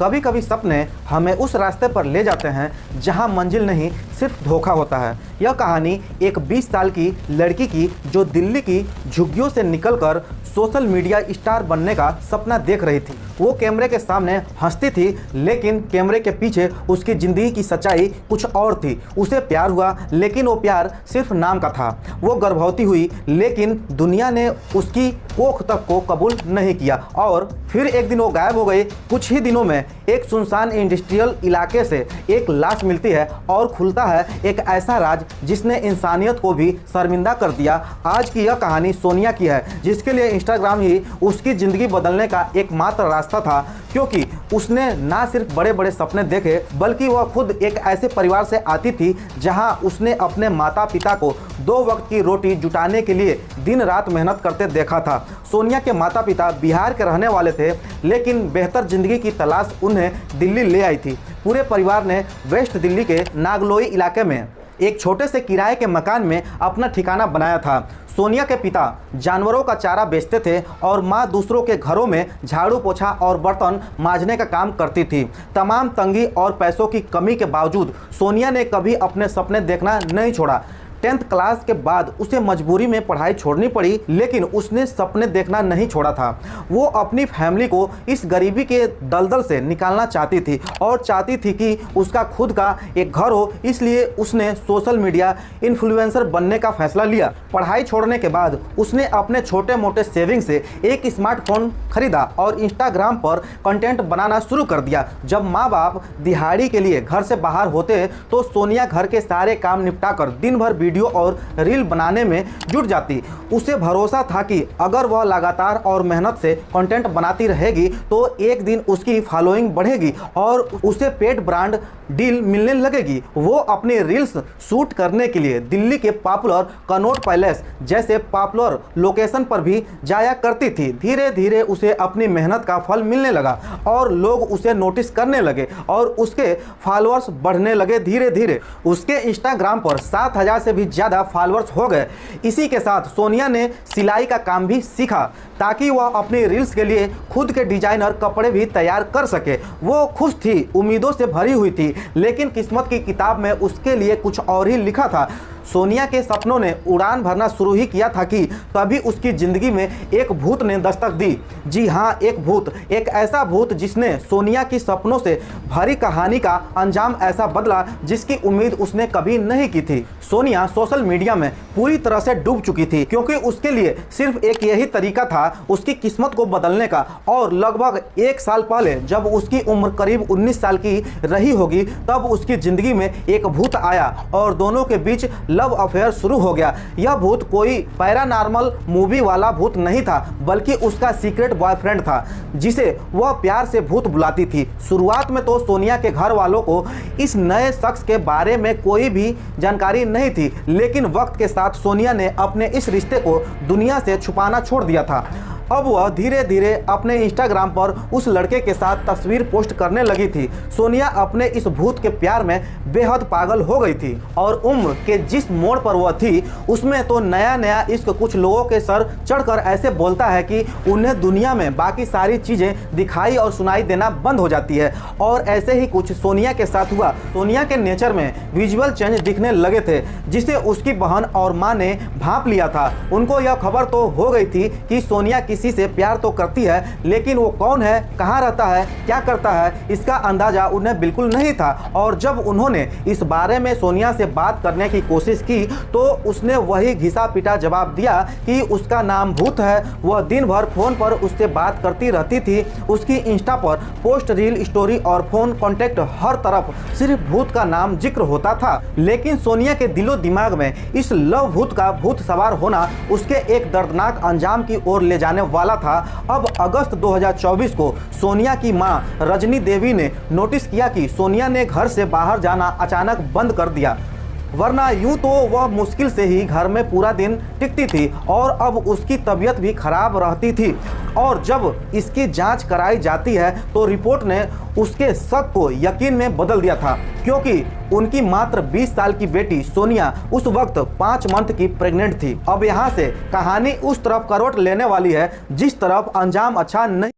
कभी कभी सपने हमें उस रास्ते पर ले जाते हैं जहां मंजिल नहीं, सिर्फ धोखा होता है। यह कहानी एक 20 साल की लड़की की जो दिल्ली की झुग्गियों से निकलकर सोशल मीडिया स्टार बनने का सपना देख रही थी। वो कैमरे के सामने हंसती थी, लेकिन कैमरे के पीछे उसकी ज़िंदगी की सच्चाई कुछ और थी। उसे प्यार हुआ, लेकिन वो प्यार सिर्फ नाम का था। वो गर्भवती हुई, लेकिन दुनिया ने उसकी कोख तक को कबूल नहीं किया और फिर एक दिन वो गायब हो गई। कुछ ही दिनों में एक सुनसान इंडस्ट्रियल इलाके से एक लाश मिलती है और खुलता है एक ऐसा राज जिसने इंसानियत को भी शर्मिंदा कर दिया। आज की यह कहानी सोनिया की है, जिसके लिए इंस्टाग्राम ही उसकी ज़िंदगी बदलने का एकमात्र रास्ता था, क्योंकि उसने ना सिर्फ बड़े बड़े सपने देखे, बल्कि वह खुद एक ऐसे परिवार से आती थी जहां उसने अपने माता पिता को 2 वक्त की रोटी जुटाने के लिए दिन रात मेहनत करते देखा था। सोनिया के माता पिता बिहार के रहने वाले थे, लेकिन बेहतर ज़िंदगी की तलाश उन्हें दिल्ली ले आई थी। पूरे परिवार ने वेस्ट दिल्ली के नागलोई इलाके में एक छोटे से किराए के मकान में अपना ठिकाना बनाया था। सोनिया के पिता जानवरों का चारा बेचते थे और मां दूसरों के घरों में झाड़ू पोछा और बर्तन मांजने का काम करती थी। तमाम तंगी और पैसों की कमी के बावजूद सोनिया ने कभी अपने सपने देखना नहीं छोड़ा। 10th क्लास के बाद उसे मजबूरी में पढ़ाई छोड़नी पड़ी, लेकिन उसने सपने देखना नहीं छोड़ा था। वो अपनी फैमिली को इस गरीबी के दलदल से निकालना चाहती थी और चाहती थी कि उसका खुद का एक घर हो। इसलिए उसने सोशल मीडिया इन्फ्लुएंसर बनने का फैसला लिया। पढ़ाई छोड़ने के बाद उसने अपने छोटे मोटे सेविंग से एक स्मार्टफोन खरीदा और इंस्टाग्राम पर कंटेंट बनाना शुरू कर दिया। जब माँ बाप दिहाड़ी के लिए घर से बाहर होते तो सोनिया घर के सारे काम निपटाकर दिन भर वीडियो और रील बनाने में जुट जाती। उसे भरोसा था कि अगर वह लगातार और मेहनत से कंटेंट बनाती रहेगी तो एक दिन उसकी फॉलोइंग बढ़ेगी और उसे पेड ब्रांड डील मिलने लगेगी। वो अपने रील्स शूट करने के लिए दिल्ली के पॉपुलर कनॉट पैलेस जैसे पॉपुलर लोकेशन पर भी जाया करती थी। धीरे धीरे उसे अपनी मेहनत का फल मिलने लगा और लोग उसे नोटिस करने लगे और उसके फॉलोअर्स बढ़ने लगे। धीरे धीरे उसके इंस्टाग्राम पर 7,000 से भी ज़्यादा फॉलोअर्स हो गए। इसी के साथ सोनिया ने सिलाई का काम भी सीखा ताकि वह अपनी रील्स के लिए खुद के डिजाइनर कपड़े भी तैयार कर सके। वो खुश थी, उम्मीदों से भरी हुई थी, लेकिन किस्मत की किताब में उसके लिए कुछ और ही लिखा था। सोनिया के सपनों ने उड़ान भरना शुरू ही किया था कि तभी उसकी ज़िंदगी में एक भूत ने दस्तक दी। जी हाँ, एक भूत, एक ऐसा भूत जिसने सोनिया की सपनों से भरी कहानी का अंजाम ऐसा बदला जिसकी उम्मीद उसने कभी नहीं की थी। सोनिया सोशल मीडिया में पूरी तरह से डूब चुकी थी, क्योंकि उसके लिए सिर्फ एक यही तरीका था उसकी किस्मत को बदलने का। और लगभग 1 साल पहले जब उसकी उम्र करीब 19 साल की रही होगी, तब उसकी ज़िंदगी में एक भूत आया और दोनों के बीच लव अफेयर शुरू हो गया। यह भूत कोई पैरानॉर्मल मूवी वाला भूत नहीं था, बल्कि उसका सीक्रेट बॉयफ्रेंड था जिसे वह प्यार से भूत बुलाती थी। शुरुआत में तो सोनिया के घर वालों को इस नए शख्स के बारे में कोई भी जानकारी नहीं थी, लेकिन वक्त के साथ सोनिया ने अपने इस रिश्ते को दुनिया से छुपाना छोड़ दिया था। अब वह धीरे धीरे अपने इंस्टाग्राम पर उस लड़के के साथ तस्वीर पोस्ट करने लगी थी। सोनिया अपने इस भूत के प्यार में बेहद पागल हो गई थी और उम्र के जिस मोड़ पर वह थी उसमें तो नया नया इश्क कुछ लोगों के सर चढ़कर ऐसे बोलता है कि उन्हें दुनिया में बाकी सारी चीज़ें दिखाई और सुनाई देना बंद हो जाती है। और ऐसे ही कुछ सोनिया के साथ हुआ। सोनिया के नेचर में विजुअल चेंज दिखने लगे थे, जिसे उसकी बहन और माँ ने भांप लिया था। उनको यह खबर तो हो गई थी कि सोनिया किसी से प्यार तो करती है, लेकिन वो कौन है, कहाँ रहता है, क्या करता है, इसका अंदाजा उन्हें बिल्कुल नहीं था। और जब उन्होंने इस बारे में सोनिया से बात करने की कोशिश की तो उसने वही घिसा पिटा जवाब दिया कि उसका नाम भूत है। वह दिन भर फोन पर उससे बात करती रहती थी। उसकी इंस्टा पर पोस्ट, रील, स्टोरी और फोन कॉन्टेक्ट हर तरफ सिर्फ भूत का नाम जिक्र होता था। लेकिन सोनिया के दिलो दिमाग में इस लव भूत का भूत सवार होना उसके एक दर्दनाक अंजाम की ओर ले जाने वाला था। अब अगस्त 2024 को सोनिया की मां रजनी देवी ने नोटिस किया कि सोनिया ने घर से बाहर जाना अचानक बंद कर दिया, वरना यूं तो वह मुश्किल से ही घर में पूरा दिन टिकती थी और अब उसकी तबीयत भी खराब रहती थी। और जब इसकी जांच कराई जाती है तो रिपोर्ट ने उसके शक को यकीन में बदल दिया था, क्योंकि उनकी मात्र 20 साल की बेटी सोनिया उस वक्त 5 मंथ की प्रेग्नेंट थी। अब यहाँ से कहानी उस तरफ करवट लेने वाली है जिस तरफ अंजाम अच्छा नहीं